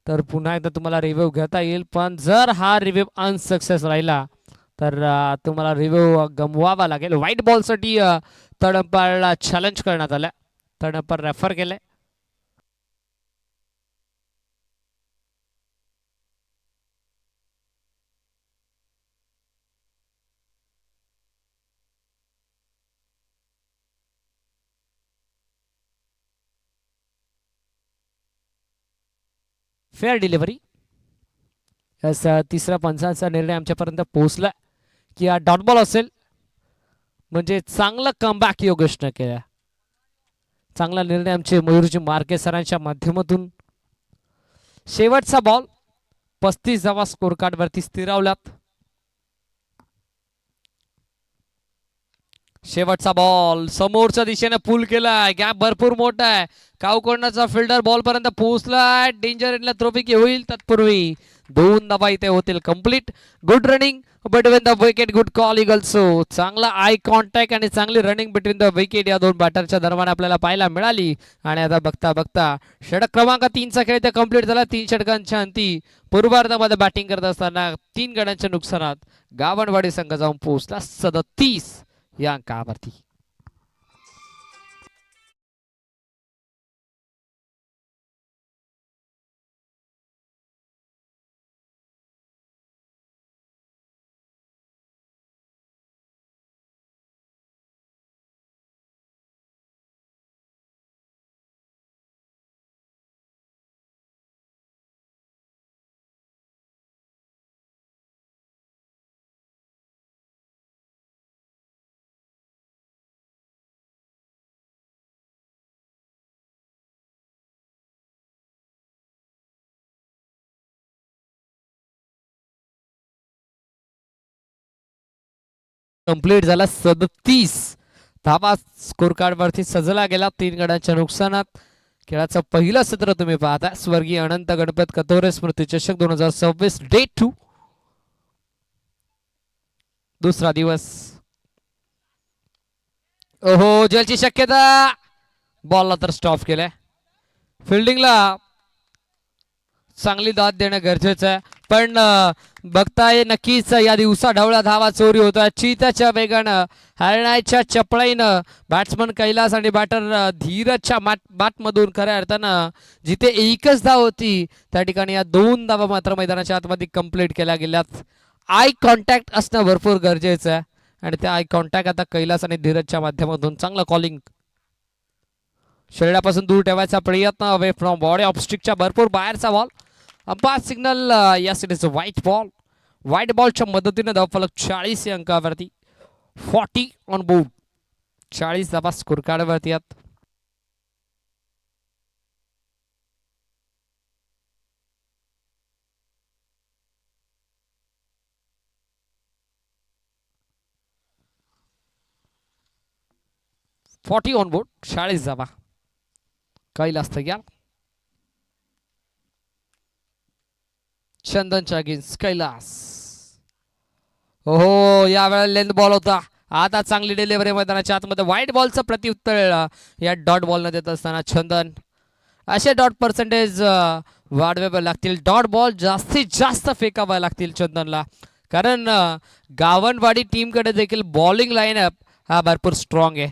तर पुन्हा एकदा तुम्हाला रिव्ह्यू घेता येईल, पण जर हा रिव्ह्यू अनसक्सेस राहिला तर तुम्हाला रिव्ह्यू गमवावा लागेल. व्हाईट बॉलसाठी तडंपारला चॅलेंज करण्यात आलं. तडंपार रेफर केले. Fair delivery. तिसऱ्या पंचांचा निर्णय आमच्यापर्यंत पोहोचला की हा डॉट बॉल असेल, म्हणजे चांगला कमबॅक योगेशनं केला. चांगला निर्णय आमचे मयूरजी मार्के सरांच्या माध्यमातून. शेवटचा बॉल 35 धावा स्कोर कार्ड वरती स्थिरावल्यात. शेवटचा बॉल समोरच्या दिशेने पुल केलाय, गॅप भरपूर मोठा आहे. कावकोंडाचा फिल्डर बॉल पर्यंत पोहोचलाय. डेंजर एंडला थ्रोपिक होईल तत्पूर्वी 2 धावा इथे होतील complete. Good running between the wicket, good call इगल्सो. चांगला आय कॉन्टॅक्ट आणि चांगली रनिंग बिटवीन द विकेट या दोन बॅटरच्या दरम्यान आपल्याला पाहायला मिळाली. आणि आता बघता बघता षटक क्रमांक 3चा खेळ इथे कंप्लीट झाला. 3 षटकांच्या अंती पूर्वार्धामध्ये बॅटिंग करत असताना 3 गड्यांच्या नुकसानात गावणवाडी संघ जाऊन पोहोचला 37 या अंकावरती. कंप्लीट झाला. 37 धावा स्कोर कार्ड वरती सजला गेला 3 गड्यांच्या नुकसानात. खेळाचं पहिलं सत्र तुम्ही पाहता. स्वर्गीय अनंत गणपत कथोरे स्मृती चषक 2026 डे 2. दुसरा दिवस. ओहो, जेलची शक्यता. बॉलला तर स्टॉप केलाय. फिल्डिंगला चांगली दाद देणं गरजेचं आहे, पण बघताय नक्कीच या दिवसा ढवळा धावा चोरी होता. चिताच्या वेगानं, हरणाच्या चपळाईनं बॅट्समन कैलास आणि बॅटर धीरजच्या बॅटमधून खऱ्या अर्थानं जिथे एकच धाव होती त्या ठिकाणी या 2 धावा मात्र मैदानाच्या आतमध्ये कंप्लीट केल्या गेल्यात. आय कॉन्टॅक्ट असणं भरपूर गरजेचं आहे आणि त्या आय कॉन्टॅक्ट आता कैलास आणि धीरजच्या माध्यमातून चांगलं कॉलिंग. शरीरापासून दूर ठेवायचा प्रयत्न, अवे फ्रॉम बॉडी ऑब्स्टिकच्या भरपूर बाहेरचा ball. Umpire signal yes it is wide ball. Wide बॉलच्या मदतीने धावफलक 40 या अंकावरती. 40 ऑन बोर्ड. 40 धावा स्कोर कार्ड वरती आहेत. On board. 40 धावा. कैलास तयार. चंदनच्या अगेन्स्ट कैलास. हो, यावेळेला लेंथ बॉल होता. आता चांगली डिलिव्हरी मैदानाच्या आतमध्ये व्हाईट बॉलचं प्रत्युत्तर या डॉट बॉलनं देत असताना चंदन. असे डॉट पर्सेंटेज वाढवावे लागतील. डॉट बॉल जास्तीत जास्त फेकावे लागतील चंदनला, कारण गावनवाडी टीमकडे देखील बॉलिंग लाईनअप हा भरपूर स्ट्रॉंग आहे,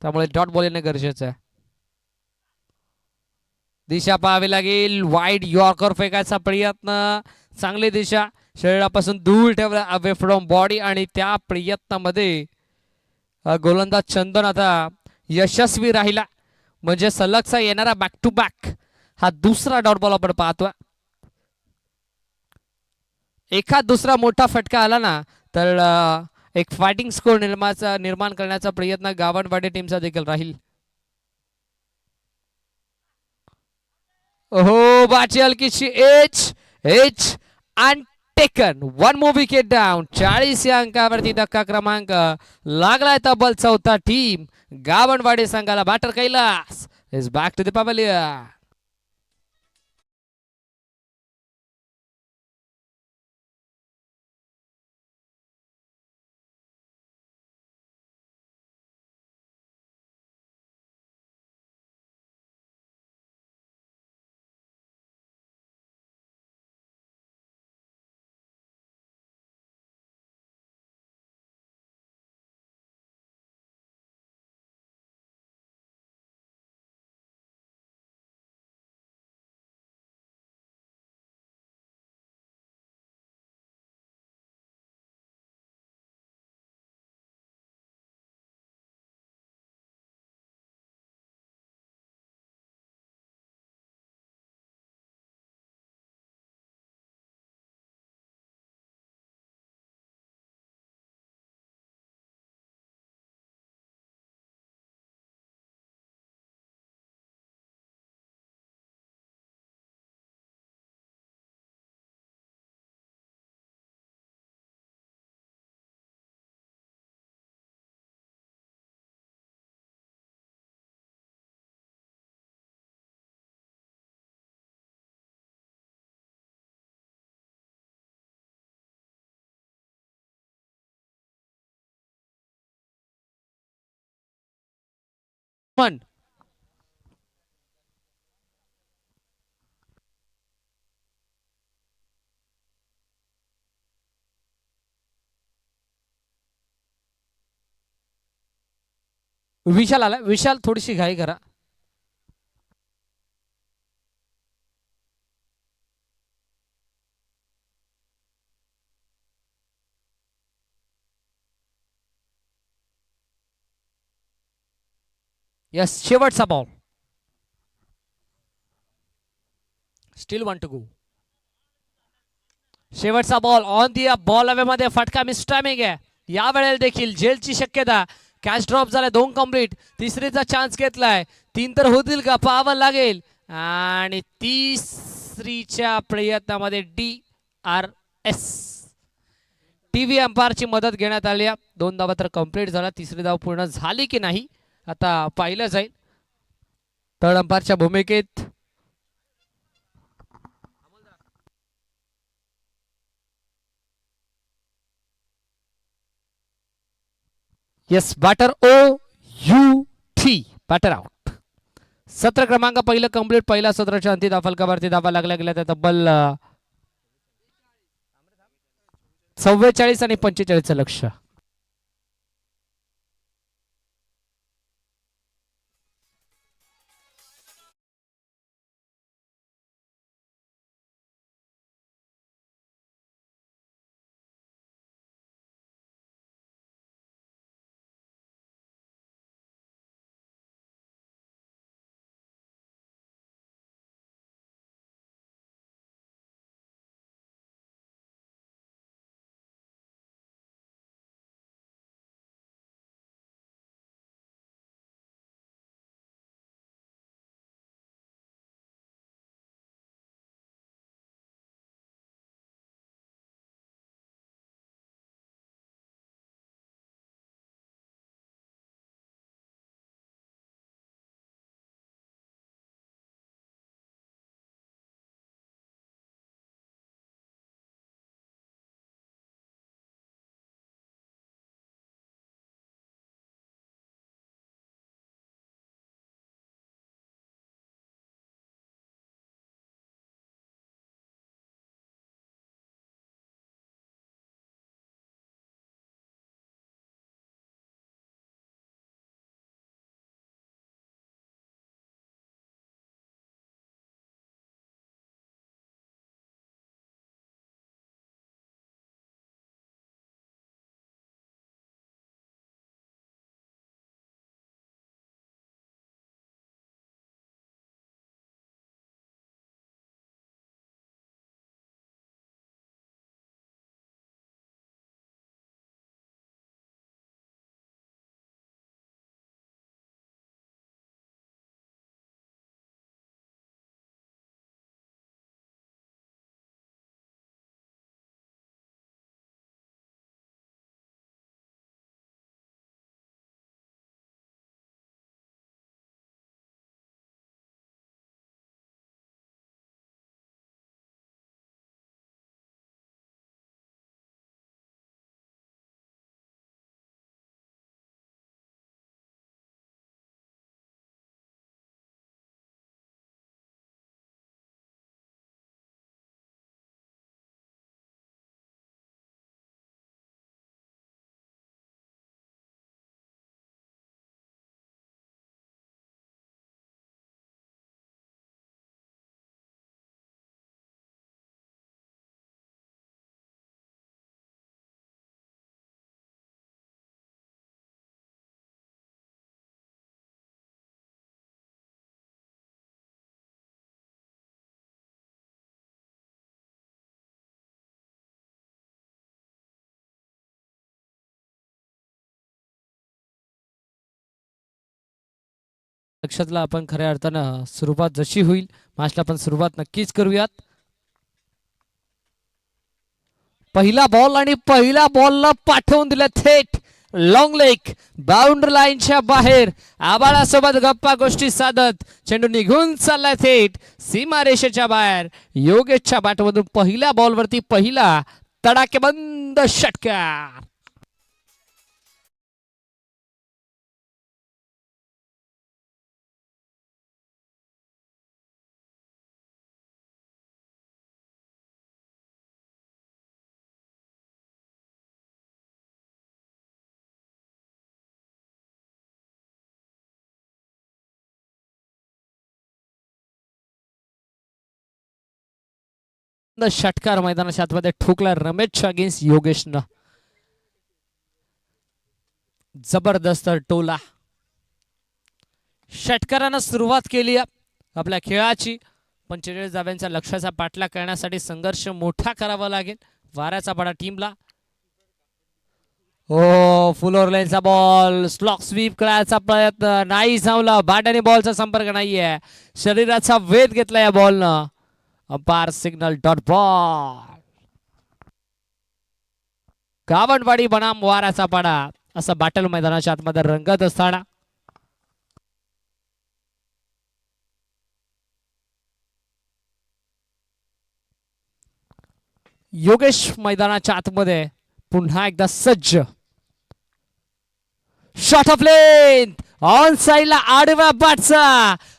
त्यामुळे डॉट बॉल येणं गरजेचं आहे. दिशा पाहावी लागेल. वाईड यॉर्कर फेकायचा प्रयत्न, चांगली दिशा, शरीरापासून दूर ठेवला अवे फ्रॉम बॉडी, आणि त्या प्रयत्नामध्ये गोलंदाज चंदन आता यशस्वी राहिला. म्हणजे सलगचा येणारा बॅक टू बॅक हा दुसरा डॉट बॉल आपण पाहतोय. एखाद दुसरा मोठा फटका आला ना तर एक फायटिंग स्कोर निर्माण करण्याचा प्रयत्न गावनवाडी टीमचा देखील राहील. हो, बाची हलकीची H H and taken. One more wicket down. 40 या अंकावरती धक्का क्रमांक लागलाय तब्बल चौथा टीम गावनवाडी संघाला. Batter Kailas is back to the pavilion. पण विशाल आला. विशाल थोडीशी घाई करा. यस, शेवटचा बॉल. Steel 1 to go. शेवटचा बॉल ऑन दी बॉल हवेमध्ये फटका मिस टायमिंग आहे. या वेळेला देखील जेलची शक्यता. कॅच ड्रॉप झालाय 2 कंप्लीट. तिसरीचा चान्स घेतलाय. 3 तर होतील का पाहावं लागेल. आणि तिसरीच्या प्रयत्नामध्ये DRS टीव्ही अंपायरची मदत घेण्यात आली. 2 धावा तर कंप्लीट झाला. तिसरी धाव पूर्ण झाली की नाही आता पाहिलं जाईल. थर्ड अंपायरच्या भूमिकेत yes, batter OUT, batter out. सत्र क्रमांक पहिलं कंप्लीट. पहिल्या सत्राच्या अंतिम फलकावरती धावा लागल्या गेल्या त्या तब्बल 44 आणि 45 लक्ष. लक्षातला आपण खऱ्या अर्थानं सुरुवात जशी होईल मॅचला आपण सुरुवात नक्कीच करूयात. पहिला बॉल आणि पहिल्या बॉलला पाठवून दिलं थेट लॉंग लेग बाउंड्री लाईनच्या बाहेर. आबाळासोबत गप्पा गोष्टी साधत चेंडू निघून चाललाय थेट सीमारेषेच्या बाहेर. योगेशच्या बॅटमधून पहिल्या बॉलवरती पहिला तडाखेबंद षटकार. षटकार मैदानाच्या आतमध्ये ठोकला रमेशच्या अगेन्स्ट योगेशनं. जबरदस्त टोला. षटकारानं सुरुवात केली आपल्या खेळाची. 45 धाव्यांच्या लक्ष्याचा पाठलाग करण्यासाठी संघर्ष मोठा करावा लागेल वाऱ्याचा पाडा टीमला. हो फुल ओव्हर लाईनचा बॉल स्लॉक स्वीप करायचा प्रयत्न नाही जमला. बॅट आणि बॉलचा संपर्क नाहीये. शरीराचा वेध घेतला या बॉलनं. Umpire signal dot ball. गावंडवाडी बनाम वाऱ्याचा पाडा असं बॅटल मैदानाच्या आतमध्ये रंगत असताना योगेश मैदानाच्या आतमध्ये पुन्हा एकदा सज्ज. शॉट ऑफ लेंथ ऑन साइडला आडव्या बॅटचा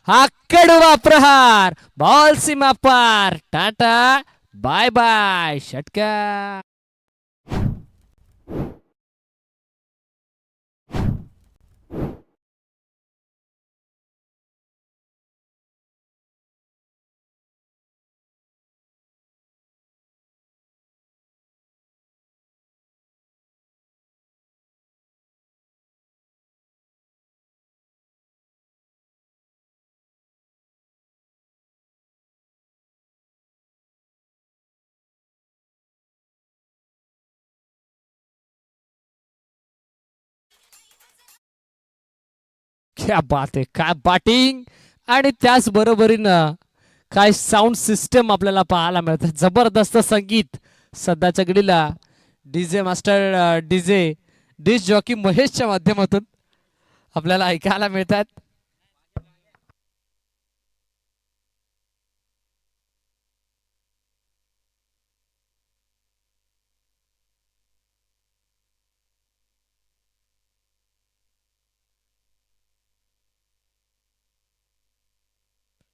हा कडवा प्रहार. बॉल सीमा पार. टाटा बाय बाय षटकार. क्या बात आहे. काय बॅटिंग आणि त्याच बरोबरीनं काय साऊंड सिस्टम आपल्याला पाहायला मिळतं. जबरदस्त संगीत सध्याच्या घडीला DJ master DJ dish jockey महेशच्या माध्यमातून आपल्याला ऐकायला मिळतात.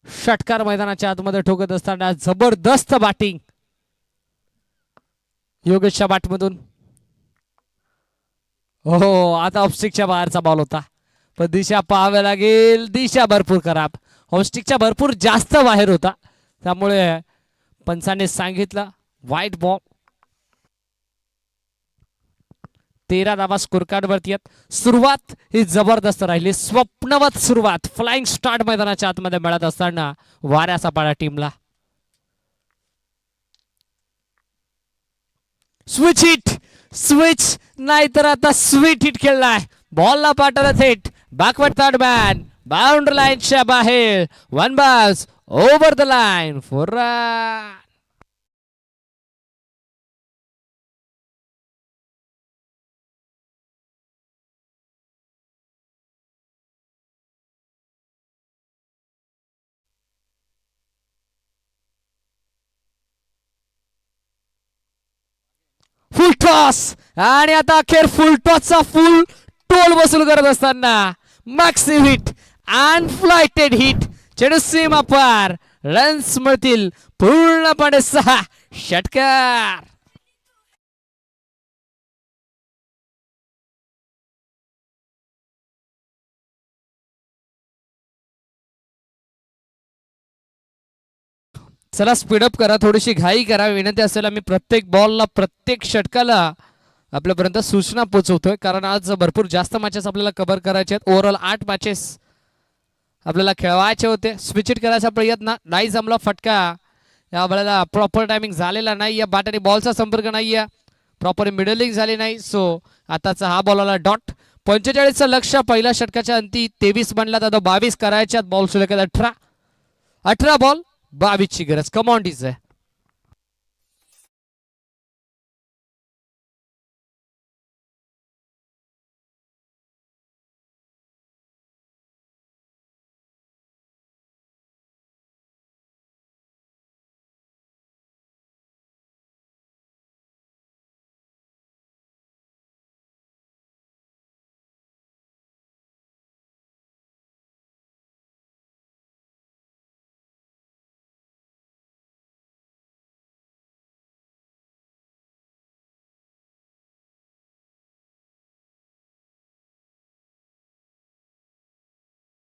षटकार मैदानाच्या आतमध्ये ठोकत असताना जबरदस्त बॅटिंग योगेशच्या बॅटमधून. हो आता ऑफस्टिकच्या बाहेरचा बॉल होता पण दिशा पाहावी लागेल. दिशा भरपूर खराब. ऑफस्टिकच्या भरपूर जास्त बाहेर होता त्यामुळे पंचाने सांगितलं वाईट बॉल. 13 धावा स्कोर कार्ड वरती आहेत. सुरुवात ही जबरदस्त राहिली. स्वप्नवत सुरुवात फ्लाइंग स्टार्ट मैदानाच्या आतमध्ये मिळत असताना वाऱ्याचा पाडा टीमला. स्विच हिट स्विच नाहीतर आता स्वीट हिट खेळलाय. बॉलला पाठवलं थेट बॅकवर्ड थर्ड मॅन बाउंड्री लाईनच्या बाहेर. One balls over the line for run. Full toss आणि आता अखेर फुल टॉसचा फुल टोल वसूल करत असताना मॅक्सी हिट अनफ्लाइटेड हिट. चेंडू सीमा पार. रन्स मिळतील पूर्णपणे 6. षटकार. चला स्पीडअप करा थोडीशी घाई करा विनंती असेल. आम्ही प्रत्येक बॉलला प्रत्येक षटकाला आपल्यापर्यंत सूचना पोहोचवतोय कारण आज भरपूर जास्त मॅचेस आपल्याला कव्हर करायचे आहेत. ओव्हरऑल 8 मॅचेस आपल्याला खेळवायचे होते. स्विच इट करायचा प्रयत्न नाही जमला. फटका या वेळेला प्रॉपर टायमिंग झालेला नाही. या बॅट आणि बॉलचा संपर्क नाही आहे. प्रॉपर मिडलिंग झाली नाही. सो आताचा हा बॉल आला डॉट. 45 लक्ष पहिल्या षटकाच्या अंती 23 बनला तर 22 करायच्यात. बॉल शिल्लक 18 बॉल 22 ची गरज. Come on DJ.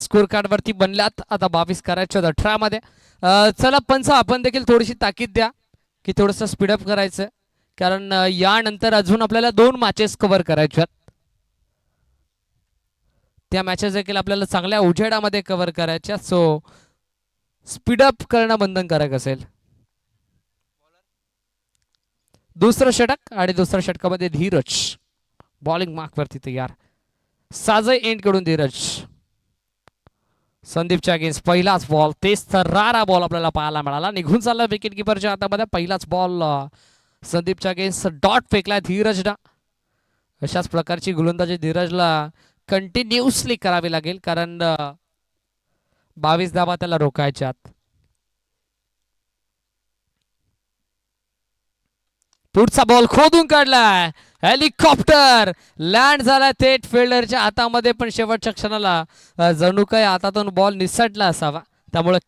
स्कोर कार्ड वरती बनल्यात आता 22 करायचे 18 मध्ये. चला पंच आपण देखील थोडीशी ताकीद द्या की थोडंसं स्पीडअप करायचं, कारण यानंतर अजून आपल्याला 2 मॅचेस कव्हर करायच्या. त्या मॅचेस देखील आपल्याला चांगल्या उजेडामध्ये कव्हर करायच्या. सो स्पीडअप करणं बंधनकारक असेल. दुसरं षटक आणि दुसऱ्या षटकामध्ये धीरज बॉलिंग मार्क वरती तयार. साजय एंड कडून धीरज. संदीपच्या अगेन्स्ट पहिलाच बॉल. तेच तर रारा बॉल आपल्याला पाहायला मिळाला. निघून चालला विकेट किपरच्या हातामध्ये. पहिलाच बॉल संदीपच्या अगेन्स्ट डॉट फेकलाय धीरजला. अशाच प्रकारची गोलंदाजी धीरजला कंटिन्युअसली करावी लागेल, कारण 22 धावा त्याला रोखायच्यात. पुढचा बॉल खोदून काढलाय. हेलिकॉप्टर लँड झाला थेट फिल्डरच्या हातामध्ये, पण शेवटच्या क्षणाला जणू काही हातातून बॉल निसटला असावा, त्यामुळे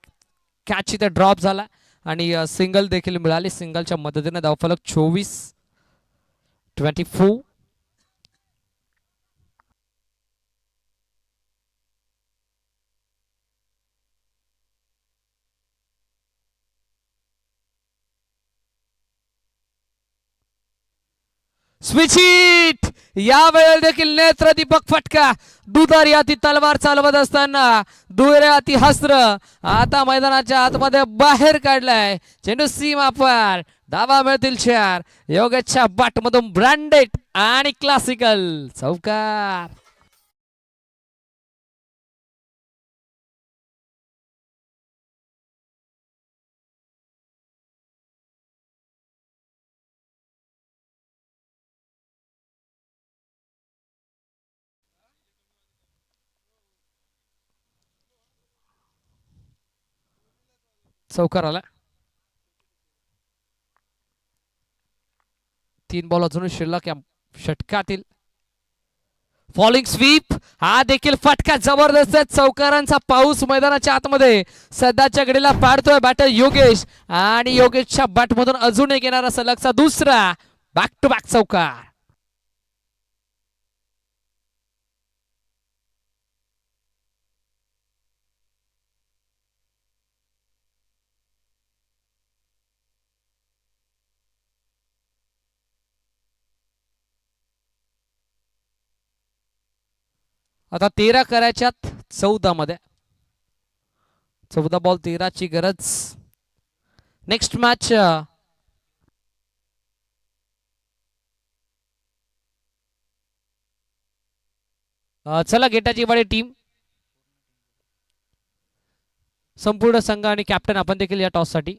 कॅच इथे ड्रॉप झाला आणि सिंगल देखील मिळाली. सिंगलच्या मदतीने धावफलक 24. Switch hit. या वेळेला देखील नेत्र दीपक फटका. दुधारी हाती तलवार चालवत असताना दुहेऱ्या हाती हस्त्र आता मैदानाच्या आतमध्ये बाहेर काढलाय. चेंडू सीमा पार. धावा मिळतील 4. योगेशच्या बाट मधून ब्रँडेड आणि क्लासिकल चौकार. चौकार आला. 3 बॉल अजून शिल्लक या षटकातील. Falling sweep. हा देखील फटका जबरदस्त आहे. चौकारांचा पाऊस मैदानाच्या आतमध्ये सध्याच्या घडीला पाडतोय बॅटर योगेश, आणि योगेशच्या बॅट मधून अजून एक येणारा सलगचा दुसरा बॅक टू बॅक चौकार. आता 13 करायच्यात 14 मध्ये. 14 बॉल 13 ची गरज. नेक्स्ट मॅच चला गेटाची वाडी टीम संपूर्ण संघ आणि कॅप्टन आपण देखील या टॉस साठी.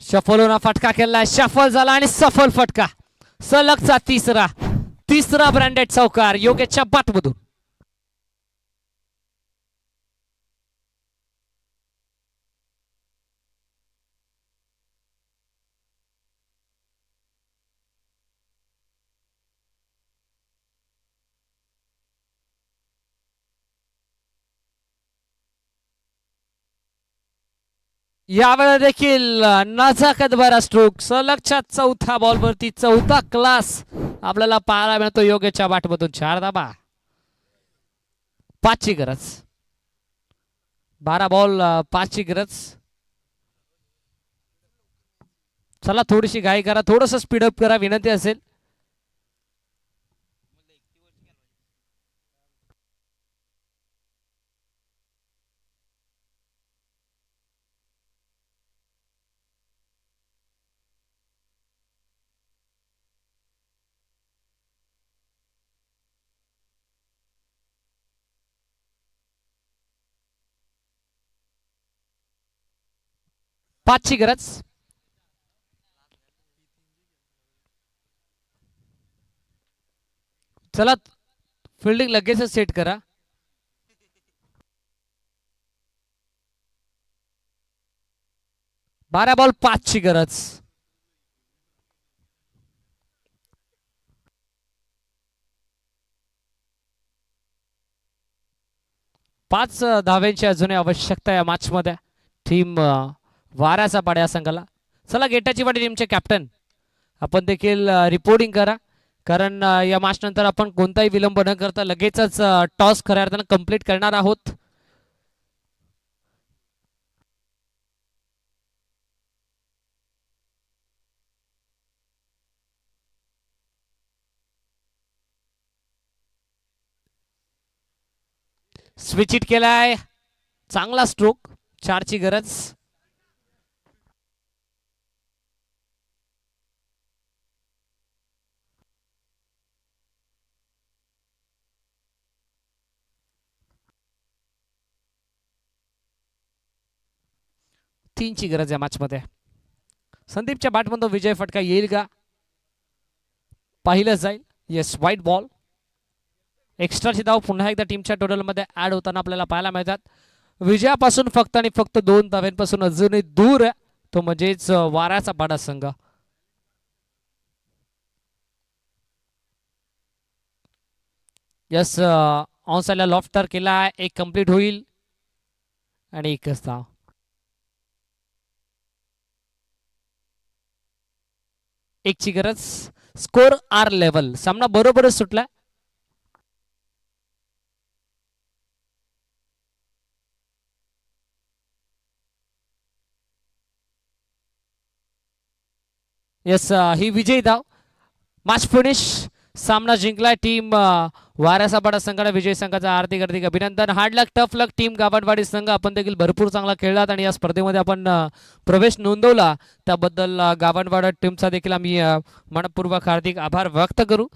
शफल होणार. फटका केलाय. शफल झाला आणि सफल फटका. सलगचा तिसरा ब्रँडेड चौकार योगेशच्या बाट मधून. यावेळेला देखील नजाकत भरा स्ट्रोक. सलगच्या चौथा बॉल वरती चौथा क्लास आपल्याला पाहायला मिळतो योगेशच्या बाटमधून. 4 धाबा 5 ची गरज. 12 बॉल 5 ची गरज. चला थोडीशी घाई करा, थोडस स्पीडअप करा विनंती असेल. 5ची गरज. चला फिल्डिंग लगेचच सेट करा. 12 बॉल 5ची गरज. 5 धाव्यांची अजूनही आवश्यकता या मॅच मध्ये टीम वाऱ्याचा पाड्या संघाला. चला गेटाची वाटी टीमचे कॅप्टन आपण देखील रिपोर्टिंग करा, कारण या मॅच नंतर आपण कोणताही विलंब न करता लगेचच टॉस खऱ्या अर्थानं कंप्लीट करणार आहोत. स्विच इट केलाय, चांगला स्ट्रोक. 4ची गरज. तीनची गरज या मॅच मध्ये. संदीपच्या बॅटमधून विजय फटका येईल का पाहिलं जाईल. Yes, white ball. एक्स्ट्राची धाव पुन्हा एकदा टीमच्या टोटलमध्ये ऍड होताना आपल्याला पाहायला मिळतात. विजयापासून फक्त आणि फक्त 2 धाव्यांपासून अजूनही दूर आहे तो म्हणजेच वाऱ्याचा पाडा संघ. यस, ऑन साइडला लॉफ्टर केला, एक कंप्लीट होईल आणि एकच धाव. एकची गरज. Score are level. सामना बरोबरच सुटला. यस, ही विजयी धाव. Match finish. सामना जिंकला टीम वाऱ्याचा पाडा संघाने. विजय संघाचा हार्दिक हार्दिक अभिनंदन. हार्ड लक, टफ लक टीम गाभाणवाडी संघ. आपण देखील भरपूर चांगला खेळलात आणि या स्पर्धेमध्ये आपण प्रवेश नोंदवला त्याबद्दल गाभाणवाडा टीमचा देखील आम्ही मनपूर्वक हार्दिक आभार व्यक्त करू.